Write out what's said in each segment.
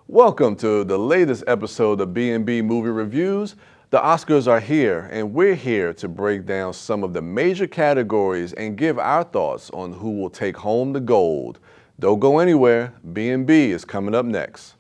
Welcome to the latest episode of B&B Movie Reviews. The Oscars are here, and we're here to break down some of the major categories and give our thoughts on who will take home the gold. Don't go anywhere. B&B is coming up next.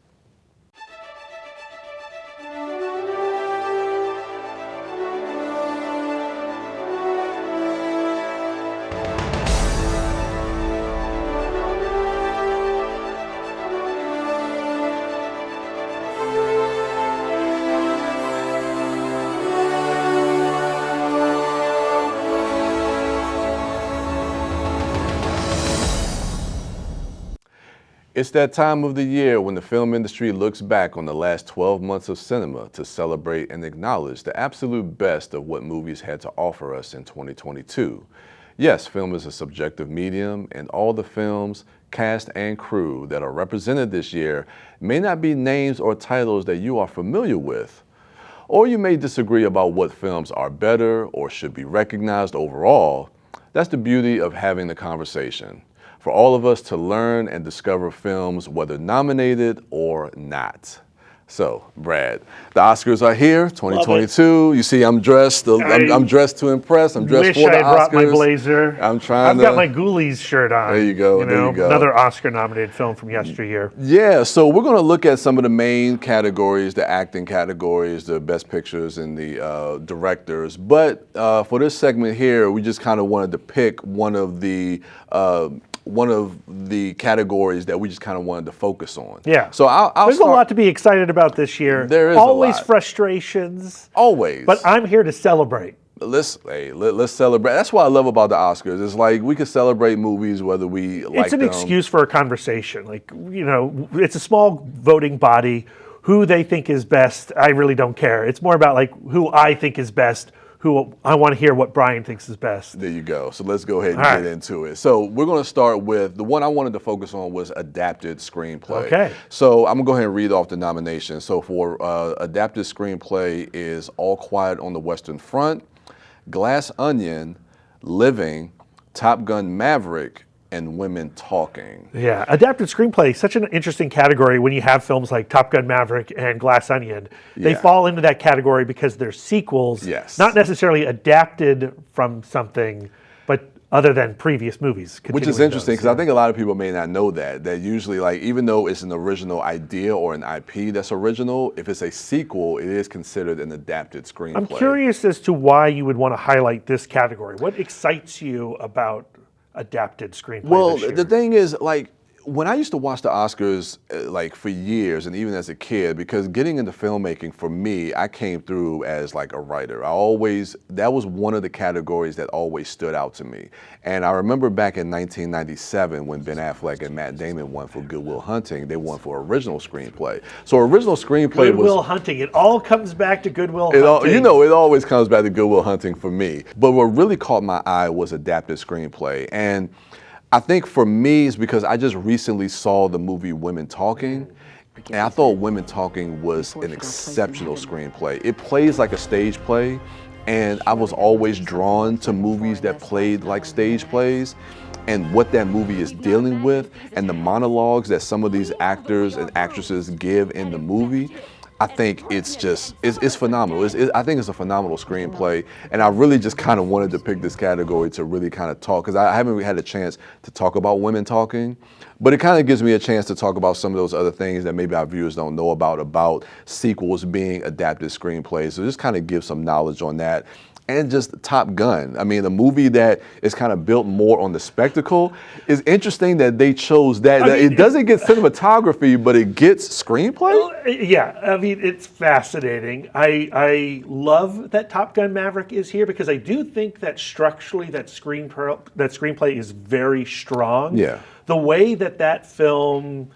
It's that time of the year when the film industry looks back on the last 12 months of cinema to celebrate and acknowledge the absolute best of what movies had to offer us in 2022. Yes, film is a subjective medium, and all the films, cast, and crew that are represented this year may not be names or titles that you are familiar with. Or you may disagree about what films are better or should be recognized overall. That's the beauty of having the conversation. For all of us to learn and discover films, whether nominated or not. So, Brad, the Oscars are here, 2022. You see, I'm dressed. I'm dressed to impress. I'm dressed for the Oscars. Wish I brought my blazer. I've got my Ghoulies shirt on. There you go. There you go. Another Oscar-nominated film from yesteryear. Yeah. So we're going to look at some of the main categories, the acting categories, the best pictures, and the directors. But for this segment here, we just kind of wanted to pick one of the categories that we just kind of wanted to focus on. Yeah. So There's a lot to be excited about this year. There is always a lot. Frustrations. Always. But I'm here to celebrate. Let's celebrate. That's what I love about the Oscars. It's like we can celebrate movies whether we like them. It's an excuse for a conversation. It's a small voting body. Who they think is best, I really don't care. It's more about who I think is best. Who I want to hear what Brian thinks is best. There you go. So let's go ahead and get into it. So we're going to start with the one I wanted to focus on was adapted screenplay. Okay. So I'm going to go ahead and read off the nominations. So for adapted screenplay is All Quiet on the Western Front, Glass Onion, Living, Top Gun Maverick, and Women Talking. Yeah, adapted screenplay, such an interesting category when you have films like Top Gun Maverick and Glass Onion. They fall into that category because they're sequels, not necessarily adapted from something, but other than previous movies. Which is interesting because I think a lot of people may not know that usually, even though it's an original idea or an IP that's original, if it's a sequel, it is considered an adapted screenplay. I'm curious as to why you would want to highlight this category. What excites you about adapted screenplay? Well, the thing is, when I used to watch the Oscars, for years, and even as a kid, because getting into filmmaking for me, I came through as a writer. That was one of the categories that always stood out to me. And I remember back in 1997 when Ben Affleck and Matt Damon won for Good Will Hunting, they won for original screenplay. So original screenplay Good Will Hunting. It all comes back to Good Will Hunting. It always comes back to Good Will Hunting for me. But what really caught my eye was adapted screenplay. And I think for me, it's because I just recently saw the movie Women Talking, and I thought Women Talking was an exceptional screenplay. It plays like a stage play, and I was always drawn to movies that played like stage plays, and what that movie is dealing with, and the monologues that some of these actors and actresses give in the movie. I think it's phenomenal. I think it's a phenomenal screenplay, and I really just kind of wanted to pick this category to really kind of talk, because I haven't really had a chance to talk about Women Talking, but it kind of gives me a chance to talk about some of those other things that maybe our viewers don't know about sequels being adapted screenplays. So just kind of give some knowledge on that. And just Top Gun. I mean, a movie that is kind of built more on the spectacle. It's interesting that they chose that. It doesn't get cinematography, but it gets screenplay? It's fascinating. I love that Top Gun Maverick is here because I do think that structurally that screenplay is very strong. Yeah. The way that film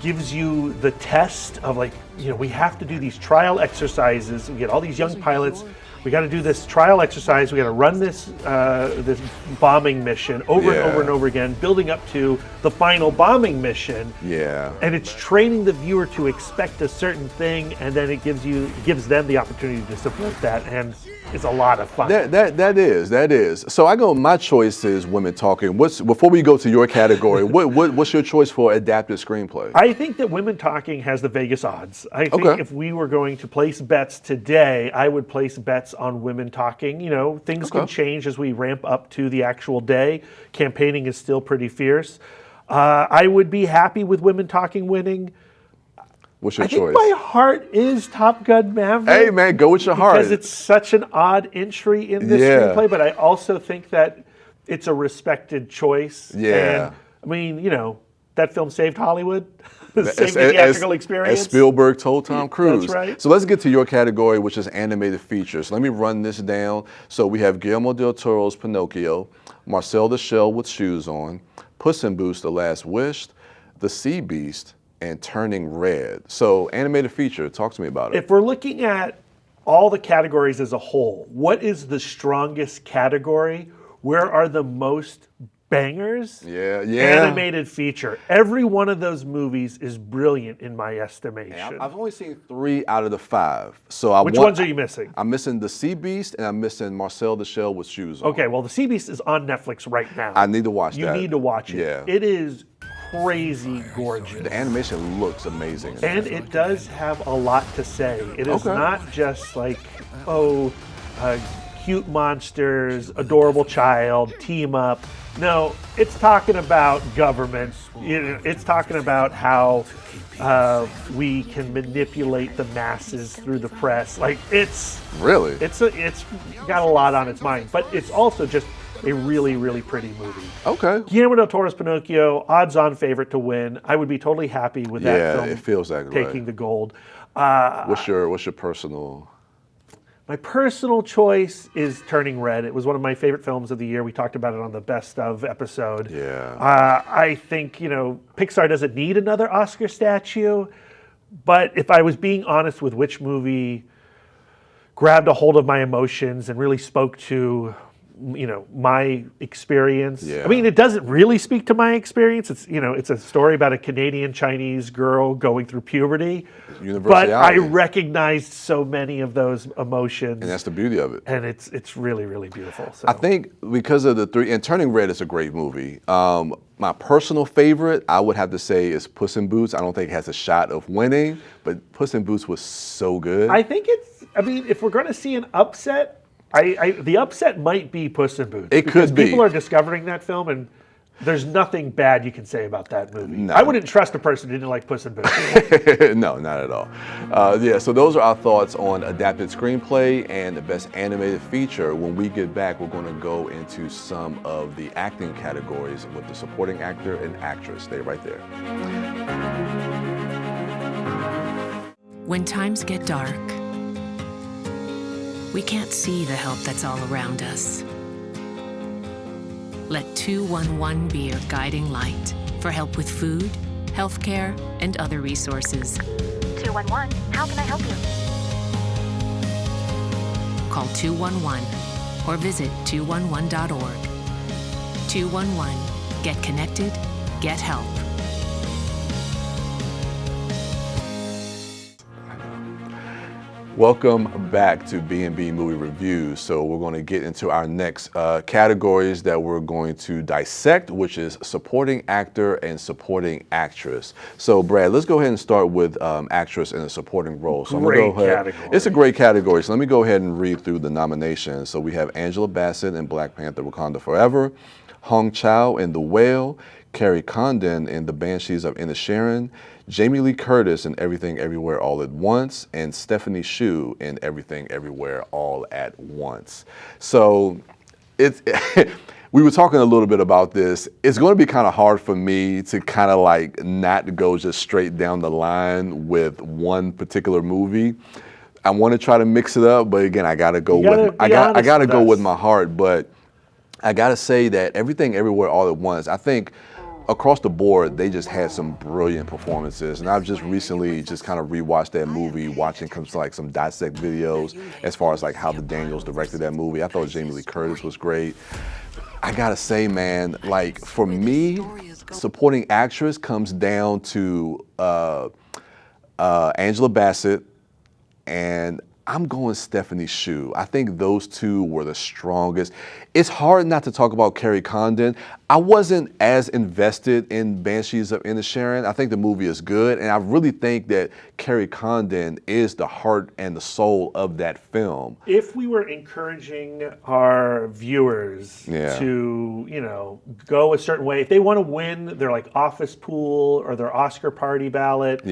gives you the test of we have to do these trial exercises. We get all these young pilots. we got to do this trial exercise. We got to run this this bombing mission over and over and over again, building up to the final bombing mission. Yeah. And it's training the viewer to expect a certain thing, and then it gives them the opportunity to support that, and it's a lot of fun. That is. So I go. My choice is Women Talking. Before we go to your category? What's your choice for adapted screenplay? I think that Women Talking has the Vegas odds. I think if we were going to place bets today, I would place bets on Women Talking. You know, things can change as we ramp up to the actual day. Campaigning is still pretty fierce. I would be happy with Women Talking winning. What's your I choice? think my heart is Top Gun Maverick. Hey, man, go with your heart. Because it's such an odd entry in this screenplay, but I also think that it's a respected choice. Yeah. And, I mean, you know, that film saved Hollywood. Saved the theatrical experience. As Spielberg told Tom Cruise. That's right. So let's get to your category, which is animated features. Let me run this down. So we have Guillermo del Toro's Pinocchio, Marcel the Shell with Shoes On, Puss in Boots: The Last Wish, The Sea Beast, and Turning Red. So animated feature, talk to me about it. If we're looking at all the categories as a whole, what is the strongest category? Where are the most bangers? Yeah. Animated feature. Every one of those movies is brilliant in my estimation. I've only seen 3 out of the 5. So Which ones are you missing? I'm missing The Sea Beast and I'm missing Marcel the Shell with Shoes On. Okay, well, The Sea Beast is on Netflix right now. I need to watch that. You need to watch it. Yeah. It is crazy gorgeous. The animation looks amazing. And it does have a lot to say. It is not just like, cute monsters, adorable child, team up. No, it's talking about government. It's talking about how we can manipulate the masses through the press. Like it's got a lot on its mind, but it's also just a really, really pretty movie. Okay. Guillermo del Toro's Pinocchio, odds-on favorite to win. I would be totally happy with that film. It feels like taking the gold. What's your personal? My personal choice is Turning Red. It was one of my favorite films of the year. We talked about it on the Best Of episode. Yeah. I think, Pixar doesn't need another Oscar statue, but if I was being honest with which movie grabbed a hold of my emotions and really spoke to my experience. Yeah. I mean, it doesn't really speak to my experience. It's it's a story about a Canadian Chinese girl going through puberty. But I recognized so many of those emotions. And that's the beauty of it. And it's really, really beautiful. So. I think because of the 3, and Turning Red is a great movie. My personal favorite, I would have to say, is Puss in Boots. I don't think it has a shot of winning, but Puss in Boots was so good. I think if we're going to see an upset, the upset might be Puss in Boots. It could be. People are discovering that film, and there's nothing bad you can say about that movie. No. I wouldn't trust a person who didn't like Puss in Boots. No, not at all. So those are our thoughts on adapted screenplay and the best animated feature. When we get back, we're going to go into some of the acting categories with the supporting actor and actress. Stay right there. When times get dark, we can't see the help that's all around us. Let 211 be your guiding light for help with food, healthcare, and other resources. 211, how can I help you? Call 211 or visit 211.org. 211, get connected, get help. Welcome back to B&B Movie Reviews. So we're going to get into our next categories that we're going to dissect, which is supporting actor and supporting actress. So Brad, let's go ahead and start with actress in a supporting role. So Great category. It's a great category. So let me go ahead and read through the nominations. So we have Angela Bassett in Black Panther: Wakanda Forever, Hong Chow in The Whale, Carrie Condon in The Banshees of Inisherin, Jamie Lee Curtis in Everything Everywhere All at Once, and Stephanie Hsu in Everything Everywhere All at Once. So it's we were talking a little bit about this. It's going to be kind of hard for me to kind of like not go just straight down the line with one particular movie. I want to try to mix it up, but again, I got to go with my heart. But I got to say that Everything Everywhere All at Once, I think across the board, they just had some brilliant performances. And I've just recently just kind of rewatched that movie, watching some dissect videos as far as like how the Daniels directed that movie. I thought Jamie Lee Curtis was great. I gotta say, man, like for me, supporting actress comes down to Angela Bassett, and I'm going Stephanie Hsu. I think those two were the strongest. It's hard not to talk about Carrie Condon. I wasn't as invested in Banshees of Inisherin. I think the movie is good, and I really think that Carrie Condon is the heart and the soul of that film. If we were encouraging our viewers to, go a certain way, if they want to win their like office pool or their Oscar party ballot,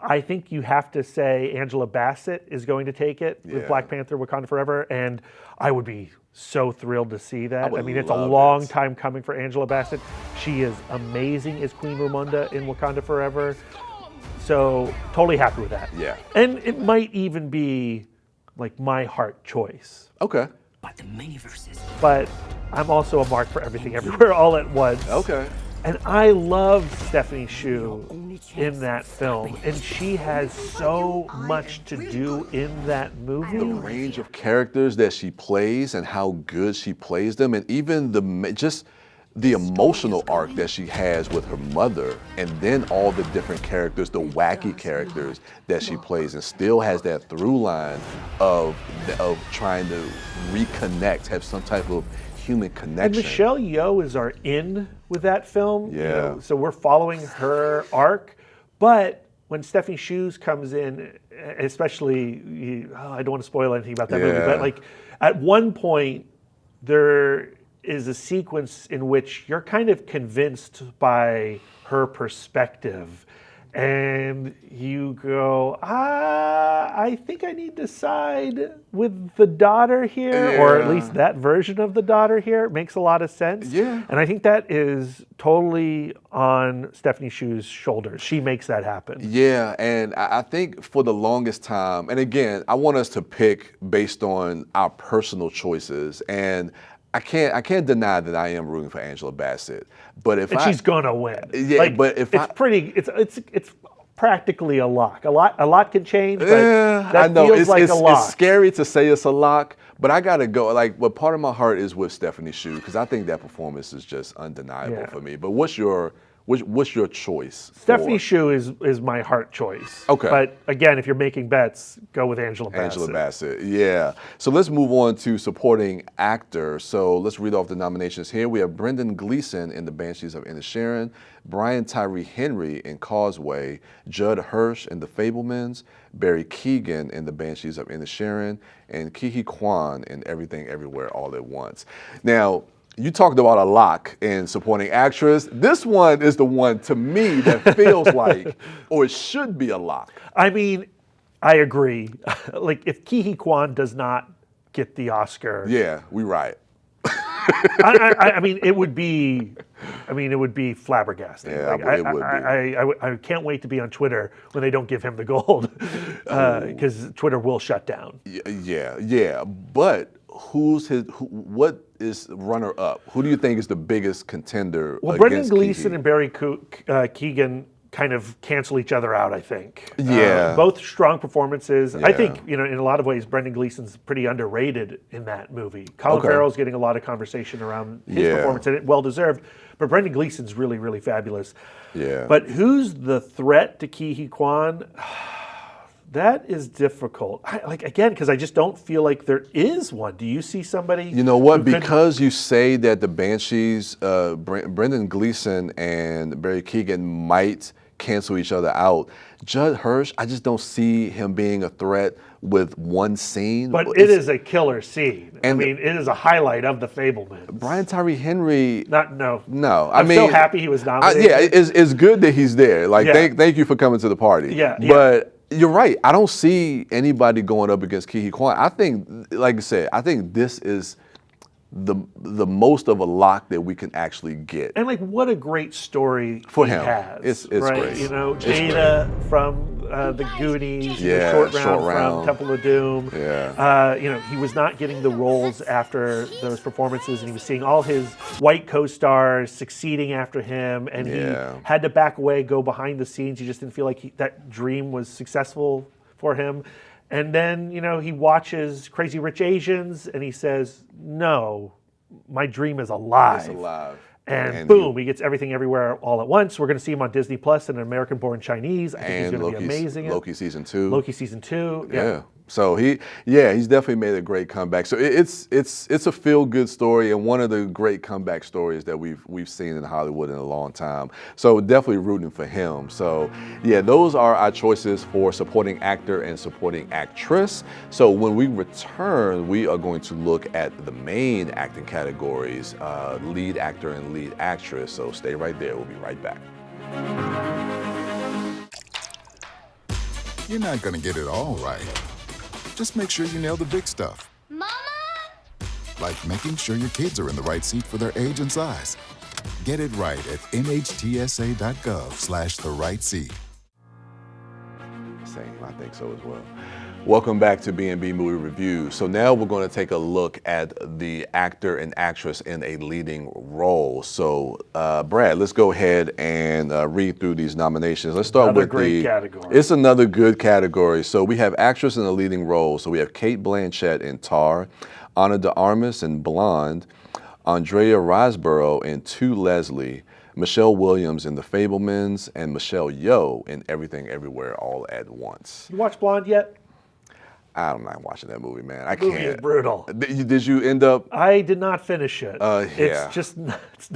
I think you have to say Angela Bassett is going to take it with Black Panther: Wakanda Forever, and I would be so thrilled to see that. I mean, it's a long time coming for Angela Bassett. She is amazing as Queen Ramonda in Wakanda Forever. So totally happy with that. Yeah. And it might even be like my heart choice. Okay. But I'm also a mark for Everything Everywhere All at Once. Okay. And I love Stephanie Hsu in that film, and she has so much to do in that movie. The range of characters that she plays and how good she plays them, and even the emotional arc that she has with her mother, and then all the different characters, the wacky characters that she plays, and still has that through line of trying to reconnect, have some type of human connection. And Michelle Yeoh is our in with that film. Yeah. So we're following her arc. But when Stephanie Hsu comes in, especially, I don't want to spoil anything about that movie, but like at one point there is a sequence in which you're kind of convinced by her perspective. And you go, I think I need to side with the daughter here, or at least that version of the daughter here. It makes a lot of sense. Yeah. And I think that is totally on Stephanie Hsu's shoulders. She makes that happen. Yeah, and I think for the longest time, and again, I want us to pick based on our personal choices, and I can't deny that I am rooting for Angela Bassett, but she's gonna win. Yeah, like, but if it's practically a lock. A lot can change, but that I know feels like a lock. It's scary to say it's a lock, but I gotta go. Like, what part of my heart is with Stephanie Hsu, because I think that performance is just undeniable for me. But what's your choice? Stephanie Hsu is my heart choice. Okay. But again, if you're making bets, go with Angela Bassett. Angela Bassett, yeah. So let's move on to supporting actor. So let's read off the nominations here. We have Brendan Gleeson in The Banshees of Inisherin, Brian Tyree Henry in Causeway, Judd Hirsch in The Fabelmans, Barry Keoghan in The Banshees of Inisherin, and Ke Kwan in Everything Everywhere All at Once. Now, you talked about a lock in supporting actress. This one is the one, to me, that feels like, or it should be a lock. I mean, I agree. Like, if Ke Kwan does not get the Oscar, yeah, we right. I mean, it would be flabbergasting. Yeah, like, it would be. I can't wait to be on Twitter when they don't give him the gold, because Twitter will shut down. Yeah. But what is runner up? Who do you think is the biggest contender? Well, Brendan Gleeson and Barry Keoghan kind of cancel each other out, I think. Yeah. Both strong performances. Yeah. I think, in a lot of ways, Brendan Gleeson's pretty underrated in that movie. Colin Farrell's getting a lot of conversation around his performance in it, well-deserved. But Brendan Gleeson's really, really fabulous. Yeah. But who's the threat to Ke Kwan? That is difficult. Because I just don't feel like there is one. Do you see somebody? You know what? Because you say that the Banshees, Brendan Gleeson and Barry Keoghan might cancel each other out. Judd Hirsch, I just don't see him being a threat with one scene. But it is a killer scene. And it is a highlight of The Fabelmans. Brian Tyree Henry. No. I'm so happy he was nominated. It's good that he's there. Like, thank you for coming to the party. Yeah. But you're right. I don't see anybody going up against Ke Kwan. I think, like I said, this is the most of a lock that we can actually get. And what a great story for he him. has. It's right? great. Jada from The Goonies, Yeah, Short Short Round Round. from Temple of Doom. Yeah. He was not getting the roles after those performances, and he was seeing all his white co-stars succeeding after him, and he had to back away, go behind the scenes. He just didn't feel like that dream was successful for him. And then, he watches Crazy Rich Asians, and he says, no, my dream is alive. It's alive. And boom, he gets Everything Everywhere All at Once. We're going to see him on Disney Plus in American Born Chinese. I think he's going to be amazing. Loki season 2. Loki season 2. Yeah. So he's definitely made a great comeback. So it's a feel-good story and one of the great comeback stories that we've seen in Hollywood in a long time. So definitely rooting for him. So yeah, those are our choices for supporting actor and supporting actress. So when we return, we are going to look at the main acting categories, lead actor and lead actress. So stay right there. We'll be right back. You're not going to get it all right. Just make sure you nail the big stuff. Mama! Like making sure your kids are in the right seat for their age and size. Get it right at nhtsa.gov/the right seat. Same, I think so as well. Welcome back to B&B Movie Reviews. So now we're going to take a look at the actor and actress in a leading role. So Brad, let's go ahead and read through these nominations. Let's start with great category. It's another good category. So we have actress in a leading role. So we have Cate Blanchett in Tar, Ana de Armas in Blonde, Andrea Riseborough in To Leslie, Michelle Williams in The Fabelmans, and Michelle Yeoh in Everything Everywhere All at Once. You watch Blonde yet? I'm not watching that movie, man. I The movie can't. is brutal. Did you end up? I did not finish it. Yeah. It's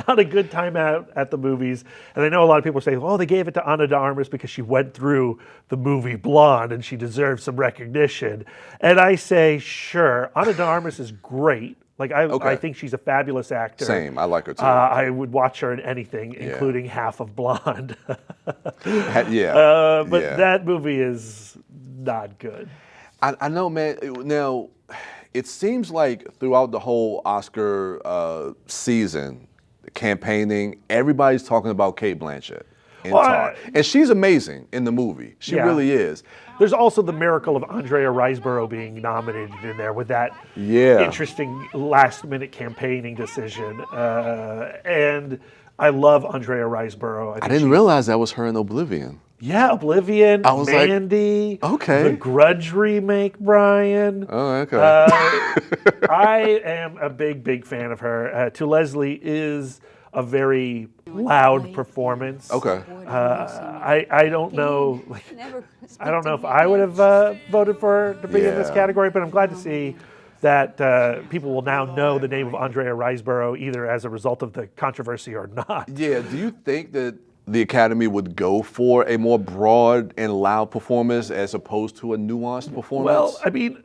not a good time out at the movies. And I know a lot of people say, oh, they gave it to Ana de Armas because she went through the movie Blonde and she deserves some recognition. And I say, sure, Ana de Armas is great. Like, I think she's a fabulous actor. Same, I like her too. I would watch her in anything, including half of Blonde. But that movie is not good. I know, man. Now, it seems like throughout the whole Oscar season, campaigning, everybody's talking about Cate Blanchett in Tar. And she's amazing in the movie. She really is. There's also the miracle of Andrea Riseborough being nominated in there with that interesting last-minute campaigning decision. And I love Andrea Riseborough. I didn't realize that was her in Oblivion. Yeah, Oblivion, I was Mandy, okay. The Grudge remake, Brian. Oh, okay. I am a big fan of her. To Leslie is a very loud performance. Okay. I don't know. I don't know if I would have voted for her to be in this category, but I'm glad to see that people will now know the name of Andrea Riseborough either as a result of the controversy or not. Yeah. Do you think that the Academy would go for a more broad and loud performance as opposed to a nuanced performance? Well, I mean,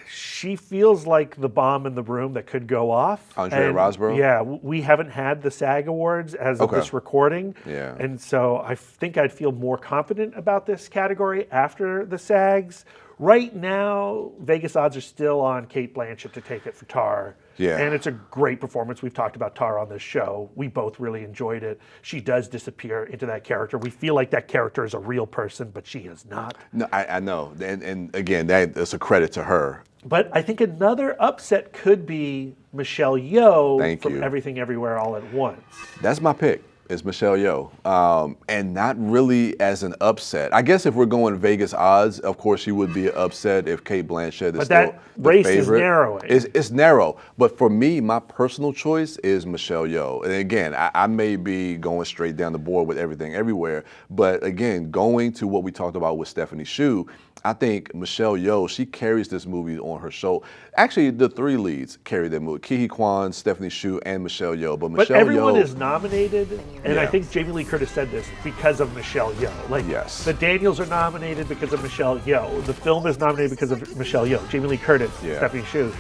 she feels like the bomb in the room that could go off. Andrea Riseborough? Yeah, we haven't had the SAG Awards as of this recording. Yeah. And so I think I'd feel more confident about this category after the SAGs. Right now, Vegas odds are still on Cate Blanchett to take it for Tar. Yeah. And it's a great performance. We've talked about Tar on this show. We both really enjoyed it. She does disappear into that character. We feel like that character is a real person, but she is not. No, I know. And again, that's a credit to her. But I think another upset could be Michelle Yeoh from Everything Everywhere All at Once. That's my pick. Is Michelle Yeoh, and not really as an upset. I guess if we're going Vegas odds, of course she would be an upset if Cate Blanchett is still the race favorite. Is narrowing. It's narrow, but for me, my personal choice is Michelle Yeoh. And again, I may be going straight down the board with Everything Everywhere, but again, going to what we talked about with Stephanie Hsu, I think Michelle Yeoh, she carries this movie on her shoulder. Actually, the three leads carry that movie: Ke Huy Quan, Stephanie Hsu, and Michelle Yeoh. But Michelle everyone Yeoh is nominated, and I think Jamie Lee Curtis said this because of Michelle Yeoh. Like, the Daniels are nominated because of Michelle Yeoh. The film is nominated because of Michelle Yeoh. Jamie Lee Curtis, Stephanie Hsu.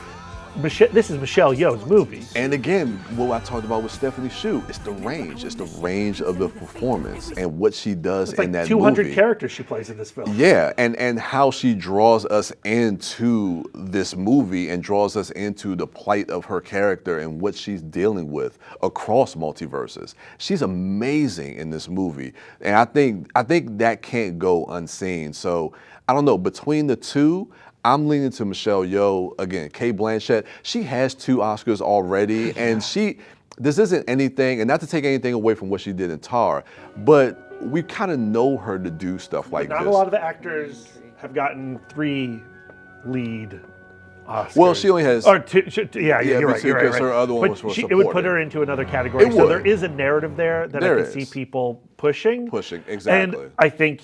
this is Michelle Yeoh's movie. And again, what I talked about with Stephanie Shu, it's the range. It's the range of the performance and what she does It's like in that 200 movie. characters she plays in this film. Yeah, and how she draws us into this movie and draws us into the plight of her character and what she's dealing with across multiverses. She's amazing in this movie, and I think that can't go unseen. So I don't know, between the two, I'm leaning to Michelle Yeoh. Again, Cate Blanchett, she has 2 Oscars already, and this isn't anything, and not to take anything away from what she did in Tar, but we kind of know her to do stuff like this. Not a lot of the actors have gotten 3 lead Oscars. Well, she only has... Or two, yeah, you're right. Because her other one was for it would put her into another category. So there is a narrative there that I can see people pushing. Exactly. And I think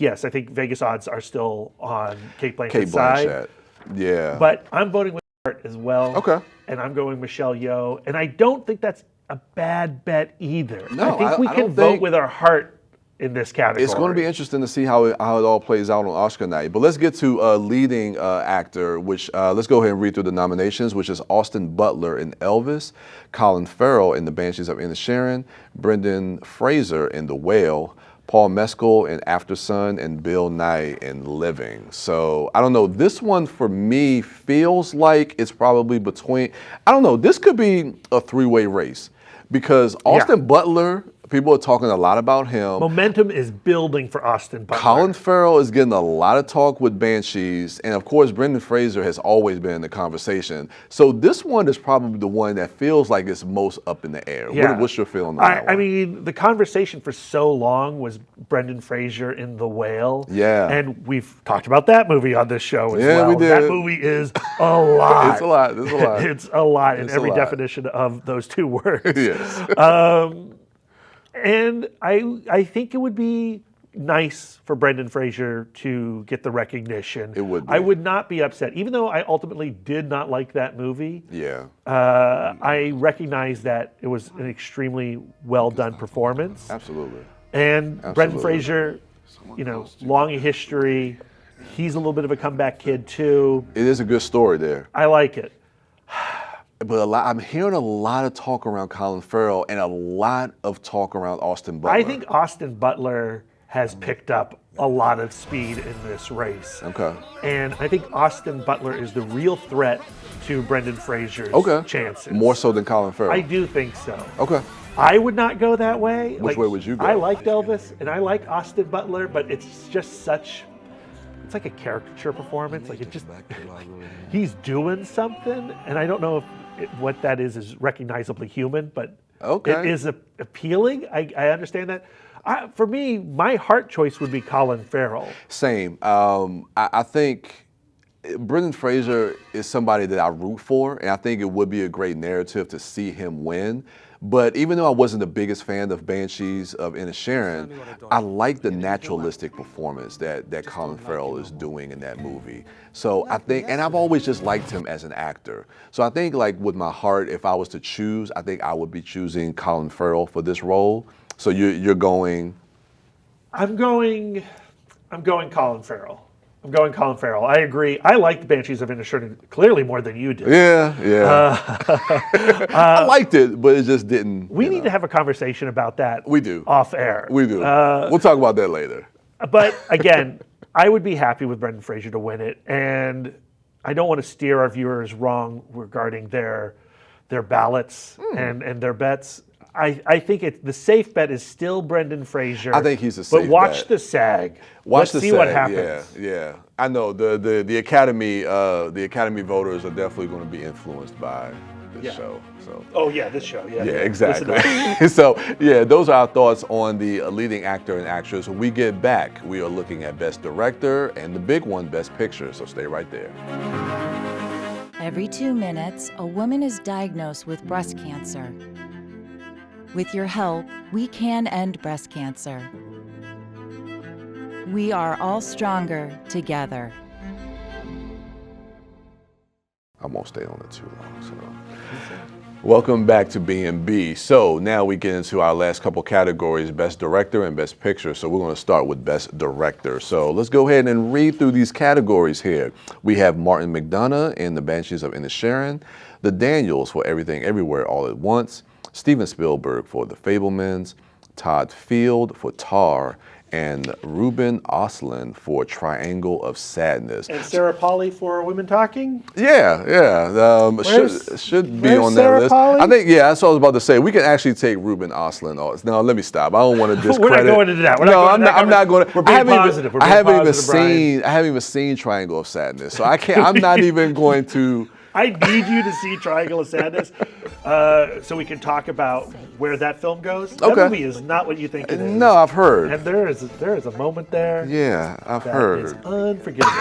Vegas odds are still on Cate Blanchett's side. Yeah. But I'm voting with heart as well. Okay. And I'm going Michelle Yeoh. And I don't think that's a bad bet either. No, I think we can vote with our heart in this category. It's going to be interesting to see how it all plays out on Oscar night. But let's get to leading actor, which let's go ahead and read through the nominations, which is Austin Butler in Elvis, Colin Farrell in The Banshees of Inisherin, Brendan Fraser in The Whale, Paul Mescal in After Sun, and Bill Nye in Living. So I don't know. This one for me feels like it's probably between, I don't know, this could be a 3-way race because Austin Butler, people are talking a lot about him. Momentum is building for Austin Butler. Colin Farrell is getting a lot of talk with Banshees, and of course, Brendan Fraser has always been in the conversation. So this one is probably the one that feels like it's most up in the air. Yeah. What's your feeling on that one? I mean, the conversation for so long was Brendan Fraser in The Whale. Yeah. And we've talked about that movie on this show as Yeah, well. we did. That movie is a lot. It's a lot. It's a lot. It's a lot in It's every a lot. definition of those 2 words. Yes. And I think it would be nice for Brendan Fraser to get the recognition. It would be. I would not be upset. Even though I ultimately did not like that movie, Yeah. I recognize that it was an extremely well done performance. Absolutely. And Brendan Absolutely. Fraser, long history. He's a little bit of a comeback kid too. It is a good story there. I like it. But I'm hearing a lot of talk around Colin Farrell and a lot of talk around Austin Butler. I think Austin Butler has picked up a lot of speed in this race. Okay. And I think Austin Butler is the real threat to Brendan Fraser's chances. More so than Colin Farrell. I do think so. Okay. I would not go that way. Which way would you go? I liked Elvis and I like Austin Butler, but it's just it's like a caricature performance. Like he's doing something, and I don't know if what that is recognizably human, but it is appealing. I understand that. For me, my heart choice would be Colin Farrell. Same. I think Brendan Fraser is somebody that I root for, and I think it would be a great narrative to see him win. But even though I wasn't the biggest fan of Banshees of Inisherin, I like the naturalistic performance that Colin Farrell is doing in that movie. So I think, and I've always just liked him as an actor. So I think like with my heart, if I was to choose, I think I would be choosing Colin Farrell for this role. So you're going? I'm going Colin Farrell. I'm going Colin Farrell. I agree. I liked Banshees of Inisherin clearly more than you did. Yeah. I liked it, but it just didn't. We need to have a conversation about that. We do. Off air. We do. We'll talk about that later. But again, I would be happy with Brendan Fraser to win it, and I don't want to steer our viewers wrong regarding their ballots and their bets. I think the safe bet is still Brendan Fraser. I think he's a safe bet. But watch the SAG. Let's see what happens. Yeah. I know the Academy voters are definitely going to be influenced by this show. So. Oh yeah, this show. Yeah. Yeah, exactly. So yeah, those are our thoughts on the leading actor and actress. When we get back, we are looking at Best Director and the big one, Best Picture. So stay right there. Every 2 minutes, a woman is diagnosed with breast cancer. With your help, we can end breast cancer. We are all stronger together. I won't stay on it too long. So Welcome back to B&B. So now we get into our last couple categories, Best Director and Best Picture. So we're going to start with Best Director. So let's go ahead and read through these categories here. We have Martin McDonagh in The Banshees of Inisherin, the Daniels for Everything Everywhere All at Once, Steven Spielberg for The Fabelmans, Todd Field for Tar, and Ruben Östlund for Triangle of Sadness. And Sarah Polley for Women Talking? Yeah. Should be on that Sarah list. Polley? I think, that's what I was about to say. We can actually take Ruben Östlund off. No, let me stop. I don't want to discredit. We're not going into that. I'm not going to. We're being positive. I haven't even seen Triangle of Sadness, so I can't. I'm not even going to. I need you to see Triangle of Sadness so we can talk about where that film goes. That movie is not what you think it is. No, I've heard. And there is a moment there. Yeah, I've heard. It's unforgivable.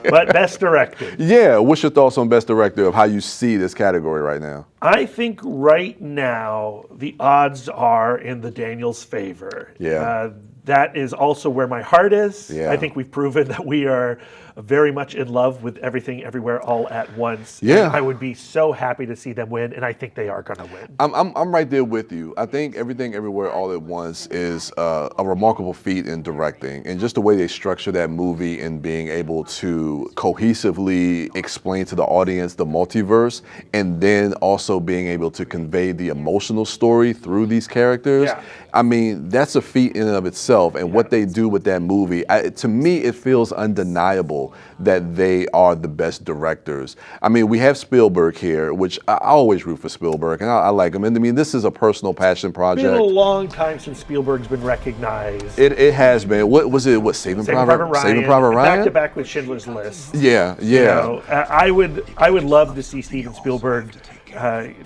But Best Director. Yeah, what's your thoughts on Best Director of how you see this category right now? I think right now the odds are in the Daniels' favor. Yeah. That is also where my heart is. Yeah. I think we've proven that we are very much in love with Everything Everywhere All at Once. Yeah. And I would be so happy to see them win, and I think they are going to win. I'm right there with you. I think Everything Everywhere All at Once is a remarkable feat in directing, and just the way they structure that movie and being able to cohesively explain to the audience the multiverse, and then also being able to convey the emotional story through these characters. Yeah. I mean, that's a feat in and of itself, and what they do with that movie, to me, it feels undeniable that they are the best directors. I mean, we have Spielberg here, which I always root for Spielberg, and I like him. And I mean, this is a personal passion project. It's been a long time since Spielberg's been recognized. It has been. What was it? Saving Private Ryan? Saving Private Ryan? Back to back with Schindler's List. Yeah. You know, I would love to see Steven Spielberg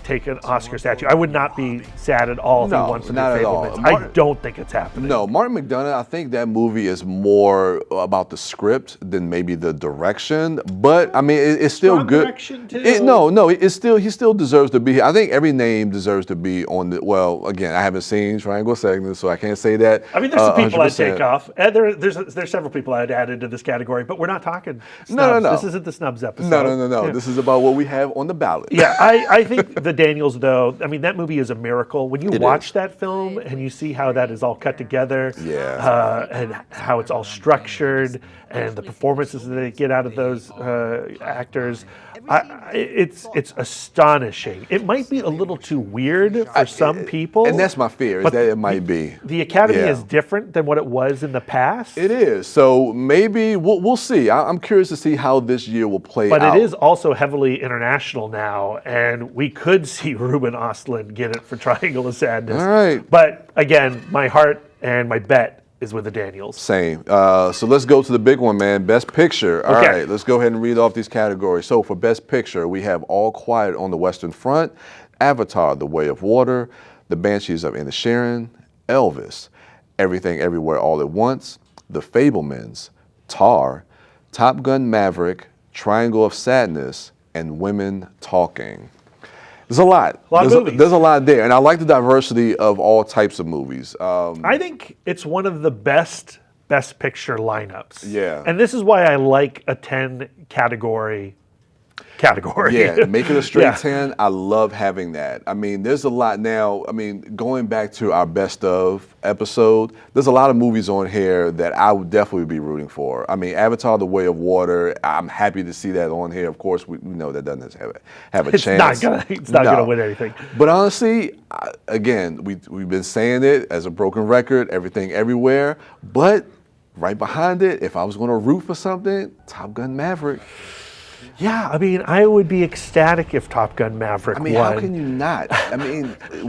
take an Oscar statue. I would not be sad at all if he won for The Fabelmans. I don't think it's happening. No, Martin McDonagh, I think that movie is more about the script than maybe the direction. But I mean, it's still Strong good. direction too. He still deserves to be here. I think every name deserves to be on the. Well, again, I haven't seen Triangle of Sadness, so I can't say that. I mean, there's some people 100%. I'd take off. There's several people I'd add into this category, but we're not talking snubs. No. This isn't the snubs episode. No. Yeah. This is about what we have on the ballot. Yeah, I think the Daniels, though, I mean, that movie is a miracle. When you watch that film and you see how that is all cut together, and how it's all structured, and the performances that they get out of those actors, it's astonishing. It might be a little too weird for some people. And that's my fear, is that it might be. The Academy is different than what it was in the past. It is. So maybe we'll see. I'm curious to see how this year will play out. But it is also heavily international now, and we could see Ruben Östlund get it for Triangle of Sadness. All right. But again, my heart and my bet is with the Daniels. Same. So let's go to the big one, man. Best Picture. All right, let's go ahead and read off these categories. So for Best Picture, we have All Quiet on the Western Front, Avatar: The Way of Water, The Banshees of Inisherin, Elvis, Everything Everywhere All at Once, The Fabelmans, Tar, Top Gun Maverick, Triangle of Sadness, and Women Talking. There's a lot. Of movies. There's a lot there, and I like the diversity of all types of movies. I think it's one of the best picture lineups. Yeah. And this is why I like a 10 category. Yeah, make it a straight 10. I love having that. I mean, there's a lot now. I mean, going back to our best of episode, there's a lot of movies on here that I would definitely be rooting for. I mean, Avatar: The Way of Water, I'm happy to see that on here. Of course, we know that doesn't have a chance. It's not gonna win anything. But honestly, again, we've been saying it as a broken record, Everything Everywhere. But right behind it, if I was going to root for something, Top Gun Maverick. Yeah, I mean, I would be ecstatic if Top Gun Maverick won. How can you not? I mean,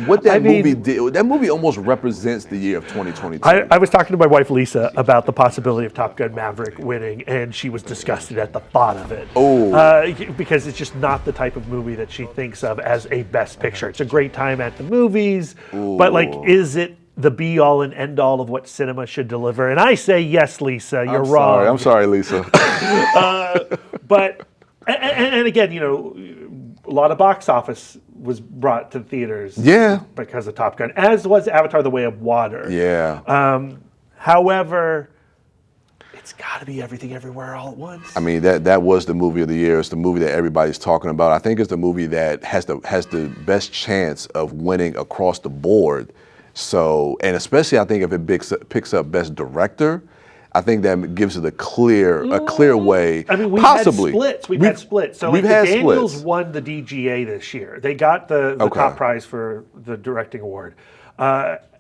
what that movie did, that movie almost represents the year of 2022. I was talking to my wife, Lisa, about the possibility of Top Gun Maverick winning, and she was disgusted at the thought of it. Because it's just not the type of movie that she thinks of as a best picture. It's a great time at the movies, but is it the be-all and end-all of what cinema should deliver? And I say, yes, Lisa, you're wrong. I'm sorry, Lisa. But... And again, a lot of box office was brought to theaters because of Top Gun, as was Avatar: The Way of Water. Yeah. However, It's got to be Everything Everywhere All at Once. I mean, that was the movie of the year. It's the movie that everybody's talking about. I think it's the movie that has the best chance of winning across the board. So, and especially I think if it picks up Best Director, I think that gives it a clear way. I mean, we've possibly. had splits. We've had splits. So we've like had the Daniels splits. won the DGA this year. They got the top prize for the directing award. But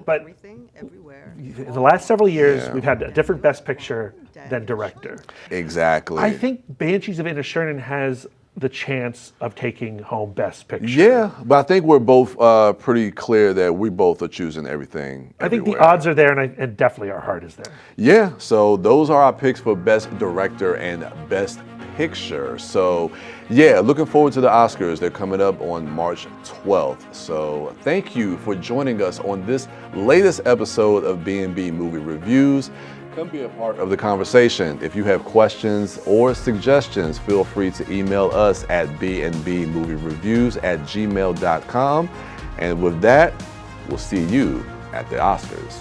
Everything, everywhere. in the last several years, we've had a different Best Picture than Director. Exactly. I think Banshees of Inisherin has the chance of taking home Best Picture. Yeah, but I think we're both pretty clear that we both are choosing Everything I think Everywhere. the odds are there, and definitely our heart is there. Yeah, so those are our picks for Best Director and Best Picture. So, yeah, looking forward to the Oscars. They're coming up on March 12th. So, thank you for joining us on this latest episode of B&B Movie Reviews. Come be a part of the conversation. If you have questions or suggestions, feel free to email us at bnbmoviereviews@gmail.com. And with that, we'll see you at the Oscars.